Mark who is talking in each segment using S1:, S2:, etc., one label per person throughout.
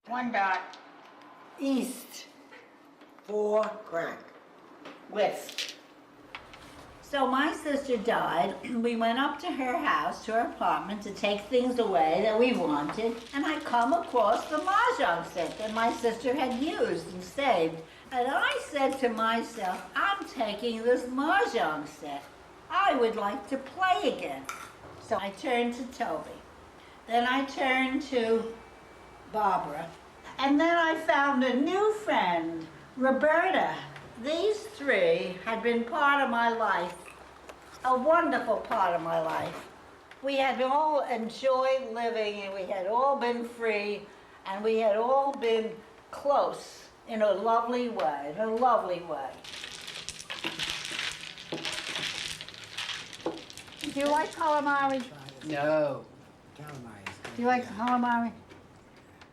S1: 1 dot, east,
S2: 4 crack.
S1: west.
S3: So my sister died. We went up to her house, to her apartment, to take things away that we wanted. And I come across the mahjong set that my sister had used and saved. And I said to myself, I'm taking this mahjong set. I would like to play again. So I turned to Toby. Then I turned to Barbara. And then I found a new friend, Roberta. These three had been part of my life, a wonderful part of my life. We had all enjoyed living, and we had all been free, and we had all been close in a lovely way, Do you like calamari?
S4: No.
S2: Calamari.
S3: Do you like calamari?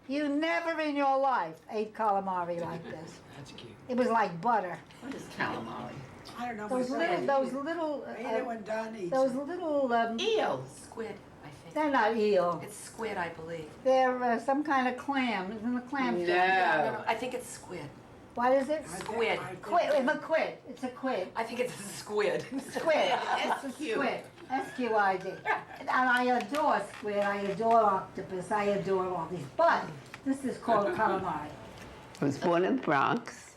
S3: You never in your life ate calamari like this.
S2: That's cute.
S3: It was like butter.
S4: What is calamari?
S2: I don't know
S3: Those
S2: myself.
S3: little,
S2: I eat it when Don eats
S3: those
S2: it.
S3: little,
S4: Eel.
S5: Squid, I think.
S3: they're not eel.
S5: It's squid, I believe.
S3: They're some kind of clam. Isn't a clam?
S4: No.
S3: fish?
S5: I think it's squid.
S3: What is it?
S2: I think-
S5: Squid.
S2: I think-
S3: Quid. It's a quid. It's a quid.
S5: I think it's a squid.
S3: Squid. It's a squid. S-Q-I-D. And I adore squid. I adore octopus. I adore all these. But this is called calamari.
S4: I was born in the Bronx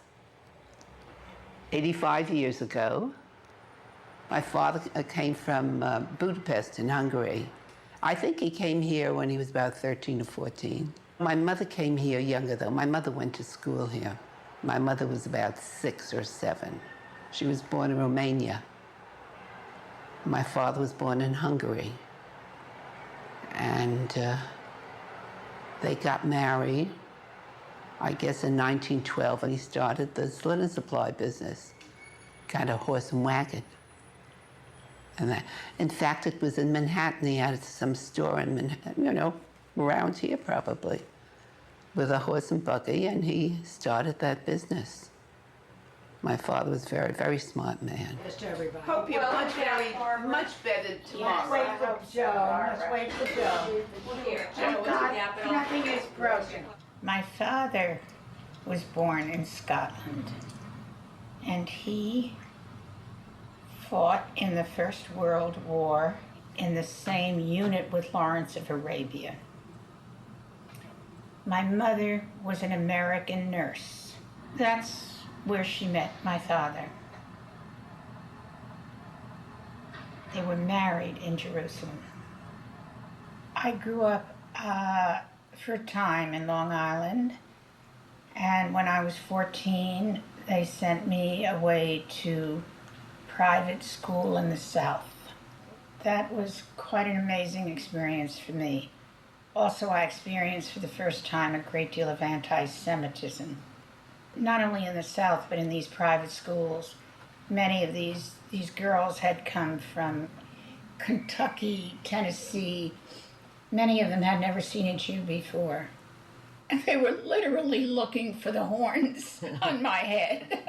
S4: 85 years ago. My father came from Budapest in Hungary. I think he came here when he was about 13 or 14. My mother came here younger, though. My mother went to school here. My mother was about 6 or 7. She was born in Romania. My father was born in Hungary. And they got married, I guess, in 1912, and he started the linen supply business, kind of horse and wagon. And that, in fact, it was in Manhattan. He had some store in Manhattan, around here probably, with a horse and buggy, and he started that business. My father was a very, very smart man.
S3: Just everybody.
S4: Hope you're much better
S3: Let's
S4: tomorrow.
S3: wait for Joe. Let's wait for Joe.
S1: Thank God, nothing is broken. My father was born in Scotland, and he fought in the First World War in the same unit with Lawrence of Arabia. My mother was an American nurse. That's where she met my father. They were married in Jerusalem. I grew up for a time in Long Island, and when I was 14, they sent me away to private school in the South. That was quite an amazing experience for me. Also, I experienced for the first time a great deal of anti-Semitism, not only in the South, but in these private schools. Many of these girls had come from Kentucky, Tennessee. Many of them had never seen a Jew before. And they were literally looking for the horns on my head.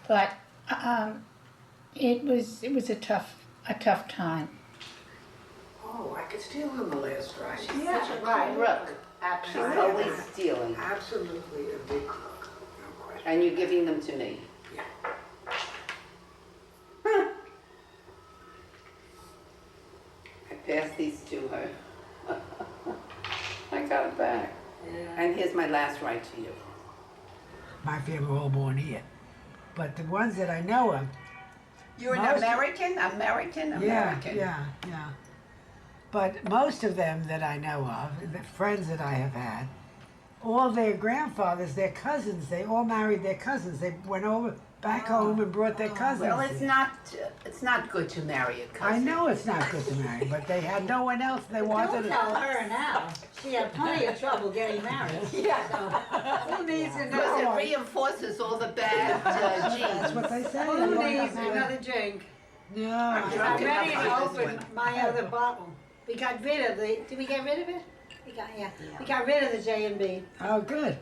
S1: But it was a tough time.
S2: Oh, I could steal on the last ride.
S3: Yeah, right, look.
S4: She's always stealing,
S2: Absolutely a big crook, no question.
S4: and you're giving them to me.
S2: Yeah.
S4: I passed these to her. I got it back. And here's my last right to you.
S2: My family were all born here. But the ones that I know of,
S4: You're an
S2: Most-
S4: American?
S2: yeah. But most of them that I know of, the friends that I have had, all their grandfathers, their cousins, they all married their cousins. They went over back home and brought their cousins.
S4: Well, it's not good to marry a cousin.
S2: I know it's not good to marry, but they had no one else they wanted.
S3: Don't tell her now. She had plenty of trouble getting married. Yeah. Who needs
S4: Because it reinforces all the bad
S2: That's
S4: genes.
S2: what they say.
S3: Who needs another drink?
S2: No.
S4: I'm
S3: I'm
S4: drunk
S3: ready
S4: enough
S3: to
S4: for this
S3: open
S4: one.
S3: my other bottle. We got rid of did we get rid of it? We got rid of the J&B.
S2: Oh, good.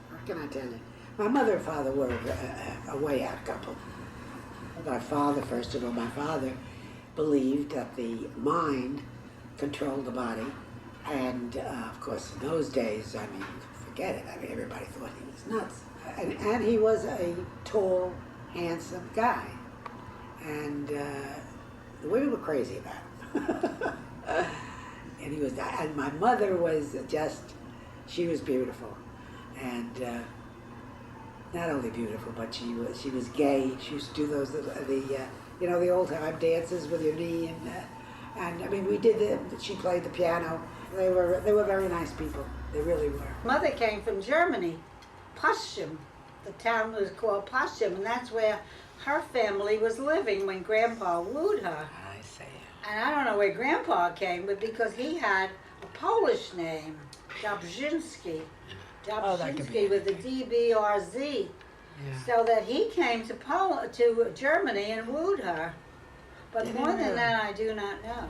S2: What can I tell you? My mother and father were a way out couple. My father, first of all, my father believed that the mind controlled the body And of course, in those days, I mean, forget it. I mean, everybody thought he was nuts. And he was a tall, handsome guy. And the women were crazy about him. And he was, and my mother was just, she was beautiful. And not only beautiful, but she was gay. She used to do those, you know, the old time dances with your knee. And I mean, we did she played the piano. They were very nice people. They really were.
S3: Mother came from Germany, Potsdam. The town was called Potsdam, and that's where her family was living when Grandpa wooed her.
S2: I say.
S3: And I don't know where Grandpa came, but because he had a Polish name, Dobrzinski.
S2: Oh, that could be
S3: Dobrzinski with the DBRZ.
S2: Yeah.
S3: So that he came to Germany and wooed her. But
S2: Didn't
S3: more than
S2: know.
S3: that, I do not know.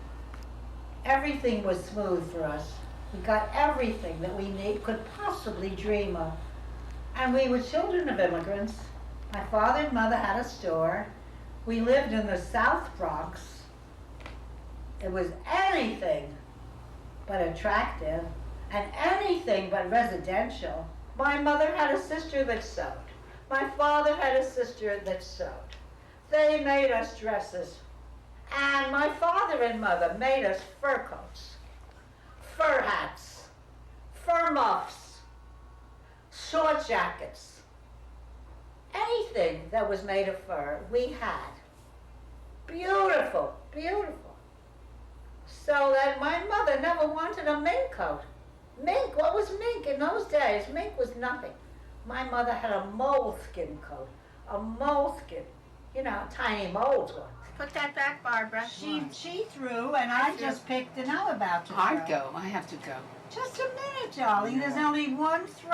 S3: Everything was smooth for us. We got everything that we could possibly dream of. And we were children of immigrants. My father and mother had a store. We lived in the South Bronx. It was anything but attractive and anything but residential. My mother had a sister that sewed. My father had a sister that sewed. They made us dresses. And my father and mother made us fur coats, fur hats, fur muffs, short jackets. Anything that was made of fur, we had. Beautiful, beautiful. So that my mother never wanted a mink coat. Mink, what was mink in those days? Mink was nothing. My mother had a moleskin coat, a moleskin, you know, tiny moles one.
S1: Put that back, Barbara.
S3: She threw, and I just picked, and I'm about to throw.
S4: I'd go. I have to go.
S3: Just a minute, darling. There's only one throw.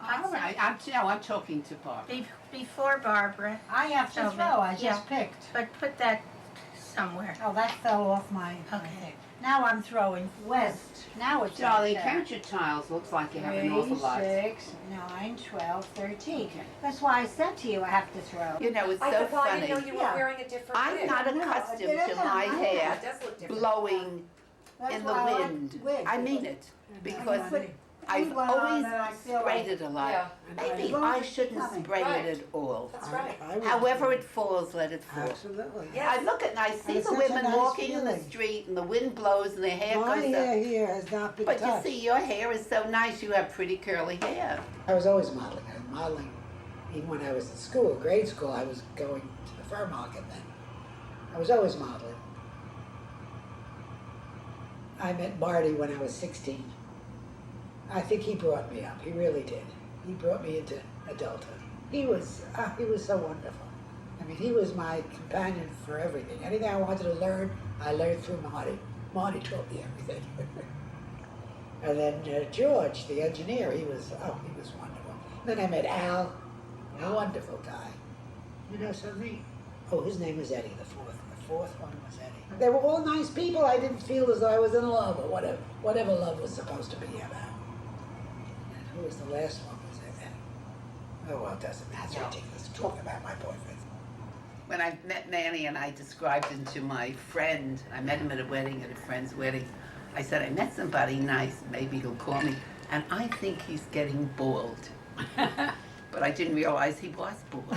S4: All right. I'm talking to Barbara.
S1: Before Barbara,
S3: I have to
S1: Oh,
S3: throw. I
S1: yeah.
S3: just picked.
S1: but put that somewhere.
S3: Oh, that fell off my
S1: Okay.
S3: thing. Now I'm throwing west. Now it's
S4: Darling,
S3: okay.
S4: count your tiles. Looks like you have an awful
S3: 3,
S4: lot.
S3: 6, 9, 12, 13.
S4: Okay.
S3: That's why I said to you I have to throw.
S4: You know, it's
S5: I
S4: so
S5: thought I
S4: funny.
S5: didn't know you were
S3: Yeah.
S5: wearing a different
S4: I'm
S5: wig.
S4: not
S3: No,
S4: accustomed
S3: it
S4: to
S3: is.
S4: my
S3: I
S4: hair
S5: It does look different.
S4: blowing
S3: That's
S4: in the
S3: why I like
S4: wind.
S3: wigs,
S4: I mean
S3: because
S4: it. Because
S3: put
S4: I've
S3: one on
S4: always
S3: that I feel
S4: sprayed
S3: like-
S4: it a lot.
S5: Yeah.
S4: Maybe
S3: As long
S4: I
S3: as it's
S4: shouldn't
S3: coming.
S4: spray
S5: Right.
S4: it at all.
S5: That's right.
S2: I would-
S4: However it falls, let it fall.
S2: Absolutely.
S5: Yes.
S4: I look at and I see
S2: it's
S4: the
S2: such a
S4: women
S2: nice
S4: walking in the
S2: feeling.
S4: street and the wind blows and their hair
S2: My
S4: goes
S2: hair
S4: up.
S2: here has not been
S4: But you
S2: touched.
S4: see, your hair is so nice. You have pretty curly hair.
S2: I was always modeling. I was modeling even when I was in school, grade school. I was going to the fur market then. I was always modeling. I met Marty when I was 16. I think he brought me up. He really did. He brought me into adulthood. He was so wonderful. I mean, he was my companion for everything. Anything I wanted to learn, I learned through Marty. Marty taught me everything. And then George, the engineer, he was wonderful. Then I met Al, a wonderful guy. You know something? Oh, his name was Eddie, the fourth. The fourth one was Eddie. They were all nice people. I didn't feel as though I was in love or whatever love was supposed to be about. And who was the last one? Was it? Oh, well, it doesn't matter. It's ridiculous to talk about my boyfriend.
S4: When I met Manny and I described him to my friend, I met him at a wedding, at a friend's wedding. I said, I met somebody nice, maybe he'll call me. And I think he's getting bald. But I didn't realize he was bald.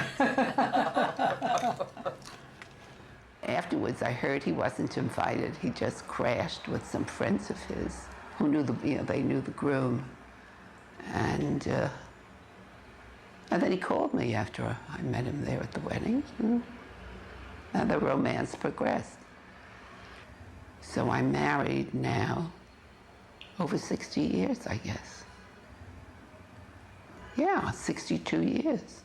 S4: Afterwards, I heard he wasn't invited. He just crashed with some friends of his who knew they knew the groom. And then he called me after I met him there at the wedding. And the romance progressed. So I'm married now, over 60 years, I guess. Yeah, 62 years.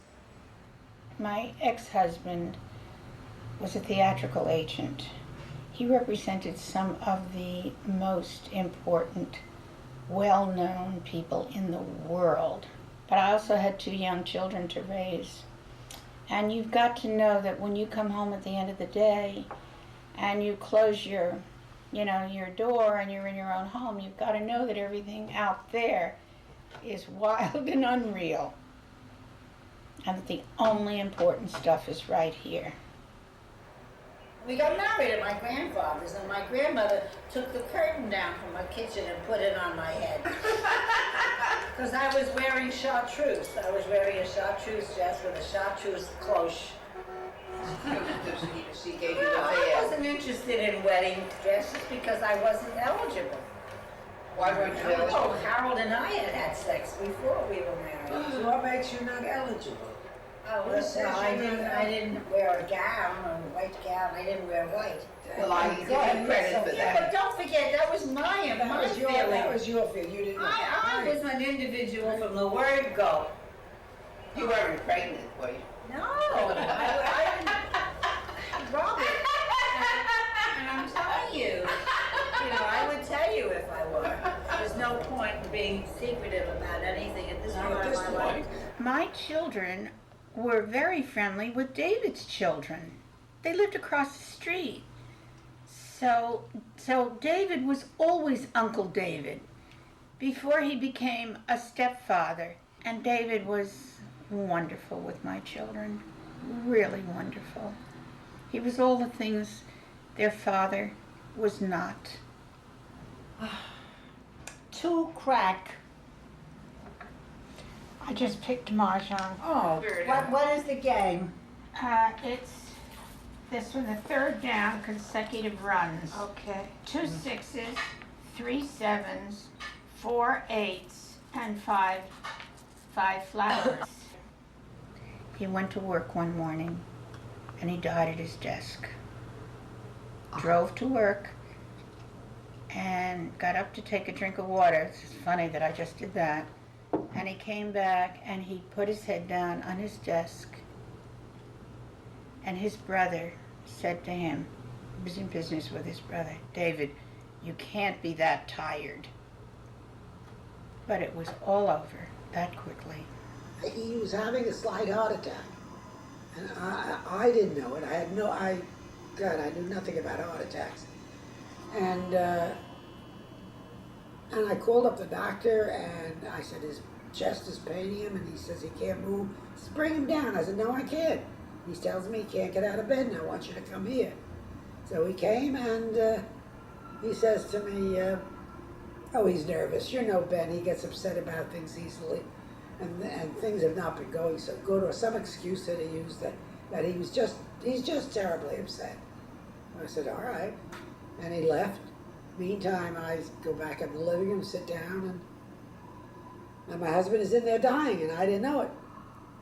S1: My ex-husband was a theatrical agent. He represented some of the most important, well-known people in the world. But I also had 2 young children to raise. And you've got to know that when you come home at the end of the day and you close your door and you're in your own home, you've got to know that everything out there is wild and unreal. And that the only important stuff is right here.
S3: We got married at my grandfather's, and my grandmother took the curtain down from my kitchen and put it on my head. Because I was wearing chartreuse. I was wearing a chartreuse dress with a chartreuse cloche.
S4: She gave you
S3: Well, I wasn't interested in wedding dresses because I wasn't eligible.
S4: Why weren't you
S3: Oh, Harold and I had had sex before we were married.
S2: So what makes you not eligible?
S3: Oh, listen, I didn't wear a gown, a white gown. I didn't wear white.
S4: Well, I give you credit for
S3: Yeah, but
S4: that.
S3: don't forget, that was my feeling.
S2: That was your feeling. You didn't.
S3: I was an individual from the word go.
S4: You weren't pregnant, were you?
S3: No, I didn't. Robert, and I'm telling you, I would tell you if I were. There's no point in being secretive about anything at this point in my life.
S1: My children were very friendly with David's children. They lived across the street. So David was always Uncle David before he became a stepfather. And David was wonderful with my children, really wonderful. He was all the things their father was not.
S3: Two crack.
S1: I just picked Mahjong.
S3: Oh, what is the game?
S1: This was the third down consecutive runs.
S3: Okay.
S1: 2 sixes, 3 sevens, 4 eights, and 5 flowers. He went to work one morning and he died at his desk. Drove to work and got up to take a drink of water. It's funny that I just did that. And he came back and he put his head down on his desk. And his brother said to him, he was in business with his brother, David, you can't be that tired. But it was all over that quickly.
S2: He was having a slight heart attack. And I didn't know it. I knew nothing about heart attacks. And I called up the doctor and I said, his chest is paining him, and he says he can't move. He says, bring him down. I said, no, I can't. He tells me he can't get out of bed and I want you to come here. So he came and he says to me, oh, he's nervous. You know Ben, he gets upset about things easily. And things have not been going so good, or some excuse that he used that he's just terribly upset. I said, all right. And he left. Meantime, I go back in the living room, sit down, and my husband is in there dying, and I didn't know it.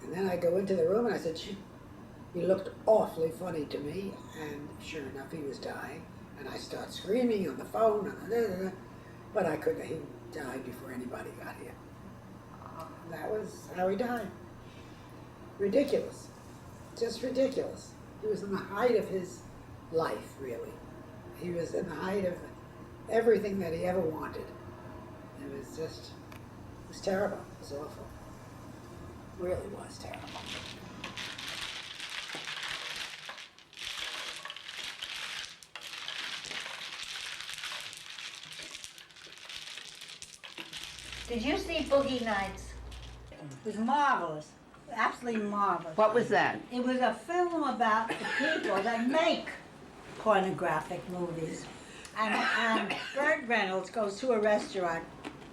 S2: And then I go into the room and I said, he looked awfully funny to me, and sure enough, he was dying. And I start screaming on the phone, but I couldn't. He died before anybody got here. That was how he died. Ridiculous. Just ridiculous. He was in the height of his life, really. He was in the height of everything that he ever wanted. It was terrible. It was awful. It really was terrible.
S3: Did you see Boogie Nights? It was marvelous, absolutely marvelous.
S4: What was that?
S3: It was a film about the people that make pornographic movies. And Burt Reynolds goes to a restaurant.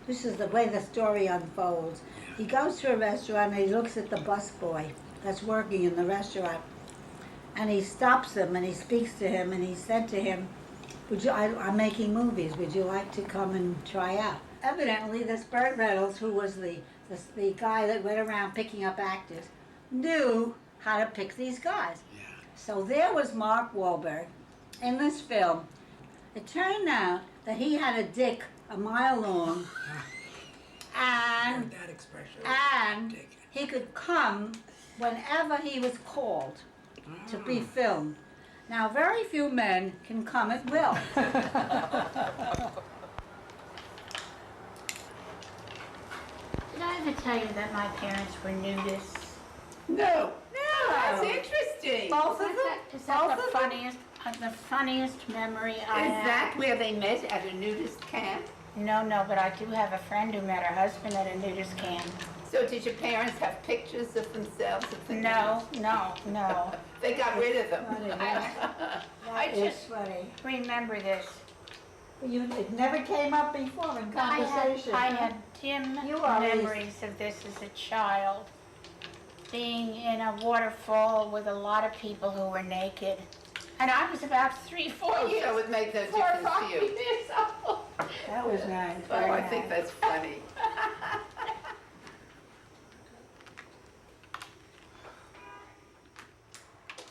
S3: This is the way the story unfolds. He goes to a restaurant and he looks at the busboy that's working in the restaurant. And he stops him and he speaks to him and he said to him, I'm making movies, would you like to come and try out? Evidently, this Burt Reynolds, who was the guy that went around picking up actors, knew how to pick these guys. Yeah. So there was Mark Wahlberg in this film. It turned out that he had a dick a mile long, and
S2: That expression.
S3: and he could come whenever he was called to be filmed. Now, very few men can come at will.
S1: Did I ever tell you that my parents were nudists?
S4: No.
S3: No.
S4: That's interesting.
S3: Both of them?
S1: Is that the funniest memory I have?
S4: Is that where they met, at a nudist camp?
S1: No, but I do have a friend who met her husband at a nudist camp.
S4: So did your parents have pictures of themselves at the
S1: No, no, no.
S4: They got rid of them.
S1: I
S3: It's
S1: just
S3: funny.
S1: remember this.
S3: It never came up before in conversation.
S1: I had dim
S3: You always-
S1: memories of this as a child. Being in a waterfall with a lot of people who were naked. And I was about 3, 4
S4: Oh,
S1: years.
S4: so it made no
S1: 4 or
S4: difference
S1: 5
S4: to you.
S1: years old.
S3: That was nice.
S4: Oh,
S3: very
S4: I think
S3: nice.
S4: that's funny.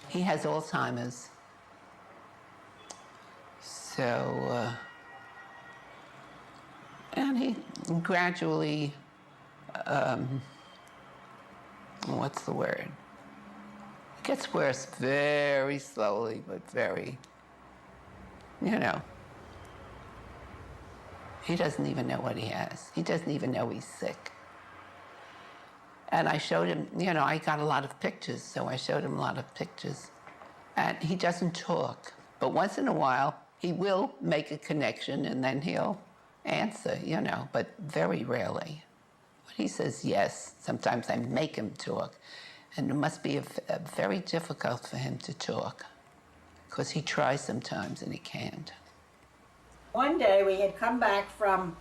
S4: He has Alzheimer's. So, and he gradually, what's the word? It gets worse very slowly, but very, you know. He doesn't even know what he has. He doesn't even know he's sick. And I showed him, you know, I got a lot of pictures, so I showed him a lot of pictures. And he doesn't talk, but once in a while, he will make a connection and then he'll answer, you know, but very rarely. When he says yes, sometimes I make him talk. And it must be very difficult for him to talk because he tries sometimes and he can't.
S3: One day we had come back from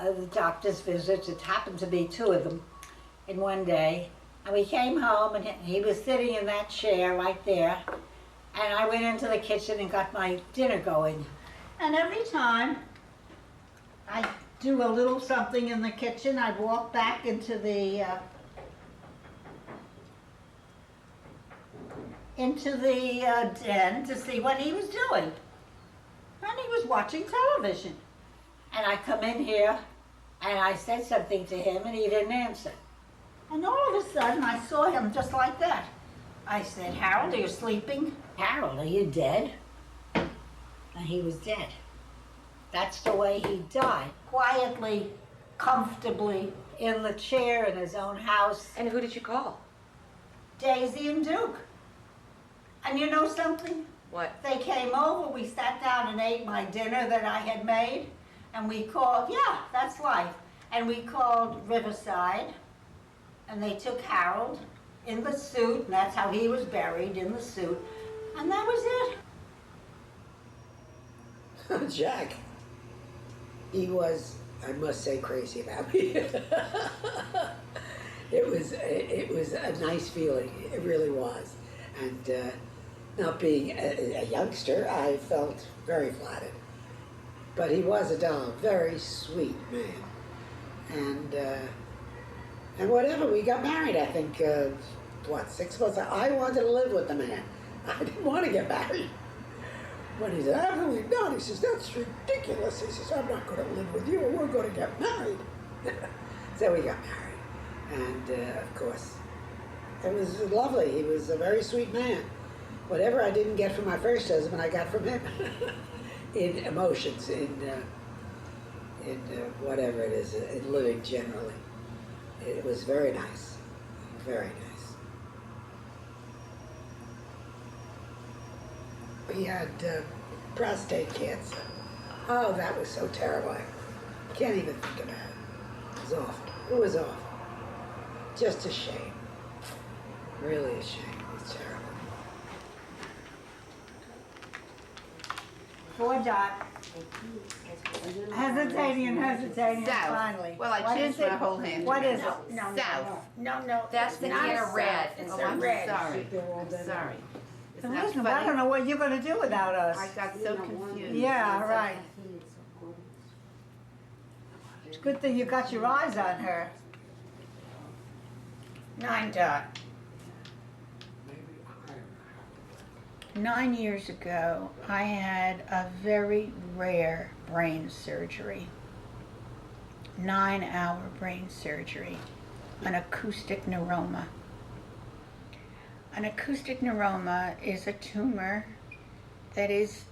S3: the doctor's visits. It happened to be 2 of them in one day. And we came home and he was sitting in that chair right there. And I went into the kitchen and got my dinner going. And every time I do a little something in the kitchen, I'd walk back into the den to see what he was doing. And he was watching television. And I come in here and I said something to him and he didn't answer. And all of a sudden I saw him just like that. I said, Harold, are you sleeping? Harold, are you dead? And he was dead. That's the way he died. Quietly, comfortably, in the chair in his own house.
S5: And who did you call?
S3: Daisy and Duke. And you know something?
S5: What?
S3: They came over, we sat down and ate my dinner that I had made, and we called, yeah, that's life. And we called Riverside, and they took Harold in the suit, and that's how he was buried, in the suit, and that was it.
S2: Jack, he was, I must say, crazy about me. It was a nice feeling, it really was. And not being a youngster, I felt very flattered. But he was a doll, very sweet man. And whatever, we got married, I think, 6 months? I wanted to live with the man. I didn't want to get married. But he said, absolutely not. He says, that's ridiculous. He says, I'm not going to live with you. We're going to get married. So we got married. And, of course, it was lovely. He was a very sweet man. Whatever I didn't get from my first husband, I got from him. In emotions, in whatever it is, in living generally. It was very nice. Very nice. He had prostate cancer. Oh, that was so terrible. I can't even think about it. It was awful. It was awful. Just a shame. Really a shame. It's terrible.
S3: Poor Dot. Hesitating,
S4: South.
S3: finally.
S4: Well, I
S3: What
S4: changed
S3: is it?
S4: my whole hand.
S3: What is it?
S1: No, no.
S5: That's
S1: it's
S5: the
S1: not
S5: can
S1: a
S5: of red.
S1: It's
S4: Oh,
S1: a
S4: I'm
S1: red.
S4: sorry. I'm sorry. Isn't that
S3: Listen, I don't
S4: funny?
S3: know what you're gonna do without us.
S4: I got so confused.
S3: Yeah, right. It's a good thing you got your eyes on her.
S1: 9 Dot. 9 years ago, I had a very rare brain surgery. 9-hour brain surgery. An acoustic neuroma. An acoustic neuroma is a tumor that is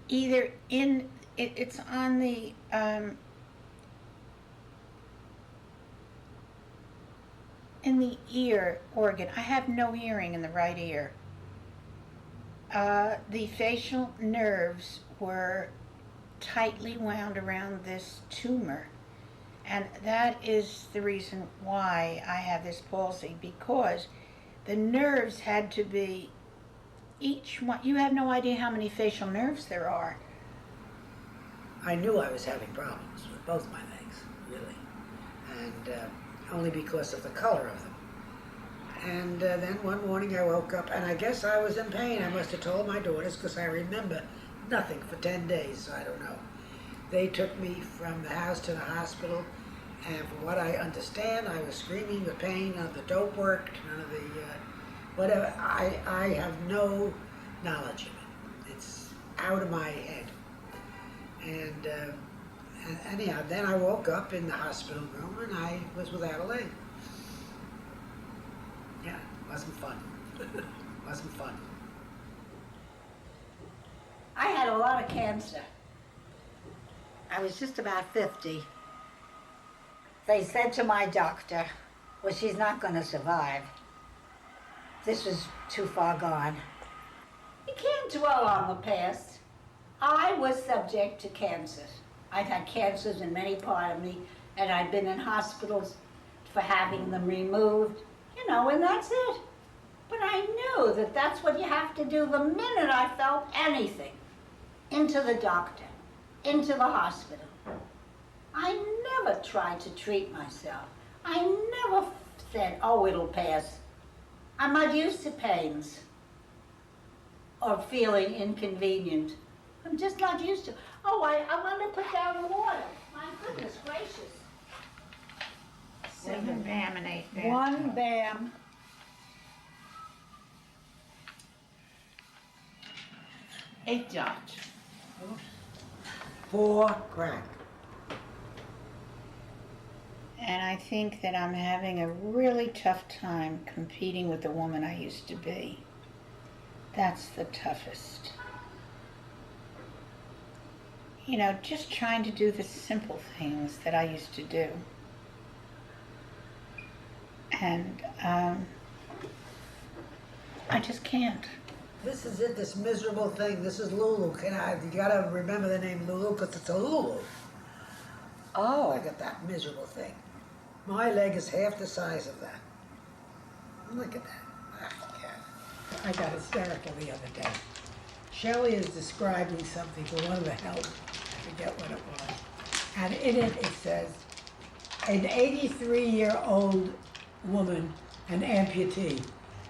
S1: either it's on the in the ear organ. I have no hearing in the right ear. The facial nerves were tightly wound around this tumor, And that is the reason why I have this palsy, because the nerves had to be each one. You have no idea how many facial nerves there are.
S2: I knew I was having problems with both my legs, really, and only because of the color of them. And then one morning I woke up, and I guess I was in pain. I must have told my daughters, because I remember nothing for 10 days, so I don't know. They took me from the house to the hospital, and from what I understand, I was screaming with pain. None of the dope worked, none of the whatever. I have no knowledge of it. It's out of my head. And anyhow, then I woke up in the hospital room, and I was without a leg. Yeah, wasn't fun. Wasn't fun.
S3: I had a lot of cancer. I was just about 50. They said to my doctor, well, she's not going to survive. This was too far gone. You can't dwell on the past. I was subject to cancer. I've had cancers in many parts of me, and I've been in hospitals for having them removed, you know, and that's it. But I knew that that's what you have to do the minute I felt anything. Into the doctor, into the hospital. I never tried to treat myself. I never said, oh, it'll pass. I'm not used to pains or feeling inconvenient. I'm just not used to. Oh, I'm going to put down the water. My goodness gracious.
S1: 7 bam and 8 bam.
S3: 1 bam.
S4: 8 dots.
S2: 4 crack.
S1: And I think that I'm having a really tough time competing with the woman I used to be. That's the toughest. You know, just trying to do the simple things that I used to do. And I just can't.
S2: This is it, this miserable thing. This is Lulu. You gotta remember the name Lulu, because it's a Lulu. Oh, I got that miserable thing. My leg is half the size of that. Look at that. Ah, yeah. I got hysterical the other day. Shelley is describing something for one of the help. I forget what it was. And in it, it says, an 83-year-old woman, an amputee.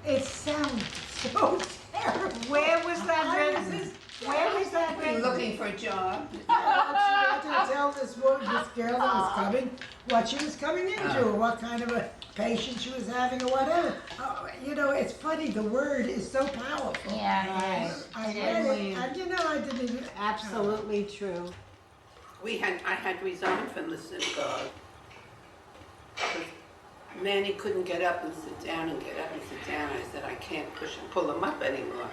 S2: It sounds so terrible.
S3: Where was that written? Where was that
S4: You're
S3: written?
S4: looking for a job?
S2: She wanted to tell this woman, this girl that was coming, what she was coming into, or what kind of a patient she was having, or whatever. Oh, you know, it's funny, the word is so powerful.
S1: Yeah,
S2: I read it, and you know, I didn't even.
S3: Absolutely true.
S4: I had resigned from the synagogue. Manny couldn't get up and sit down and get up and sit down. I said, I can't push and pull him up anymore.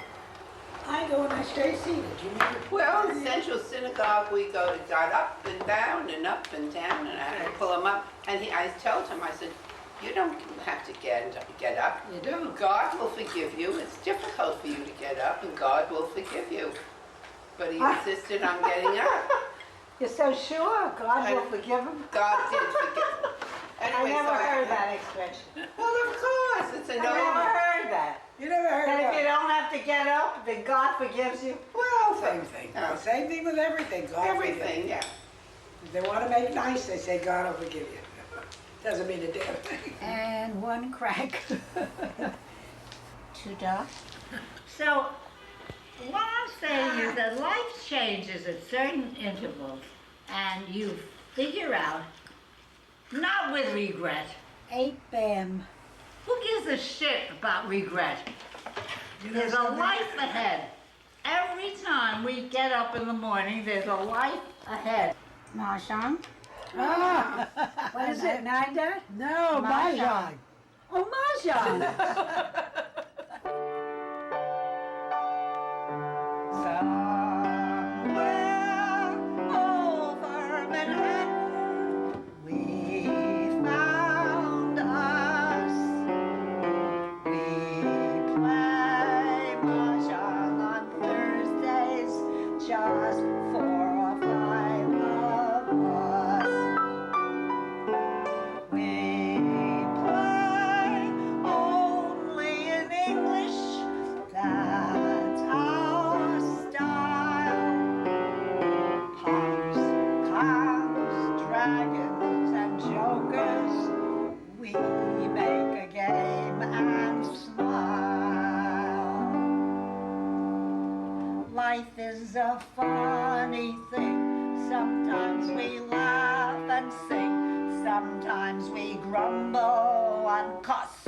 S2: I go and I stay seated, you know.
S4: Well, in Central Synagogue, we got up and down and up and down, and I had to pull him up. And I told him, I said, you don't have to get up.
S2: You don't.
S4: God will forgive you. It's difficult for you to get up, and God will forgive you. But he insisted on getting up.
S3: You're so sure God will forgive him?
S4: God did forgive him.
S3: I
S4: Anyway,
S3: never
S4: so
S3: heard that expression.
S4: Well, of course, it's a
S3: I never
S4: no.
S3: heard that.
S2: You never heard
S3: That if you
S2: of it?
S3: don't have to get up, then God forgives you.
S2: Well, same thing.
S4: Oh.
S2: Same thing with everything. God forgives.
S4: Everything, yeah.
S2: If they want to make nice, they say God will forgive you. Doesn't mean a damn thing.
S3: And 1 crack.
S1: 2 dots.
S3: So, what I'm saying is that life changes at certain intervals, and you figure out, not with regret. 8 bam. Who gives a shit about regret? There's a life ahead. Every time we get up in the morning, there's a life ahead.
S1: Mahjong.
S2: Ah,
S3: What is it, 9 dot?
S2: no, Mahjong.
S3: Oh, Mahjong. Somewhere over Manhattan, we found us. We play mahjong on Thursdays, just 4 or 5 of us.
S6: dragons and jokers. We make a game and smile. Life is a funny thing. Sometimes we laugh and sing. Sometimes we grumble and cuss.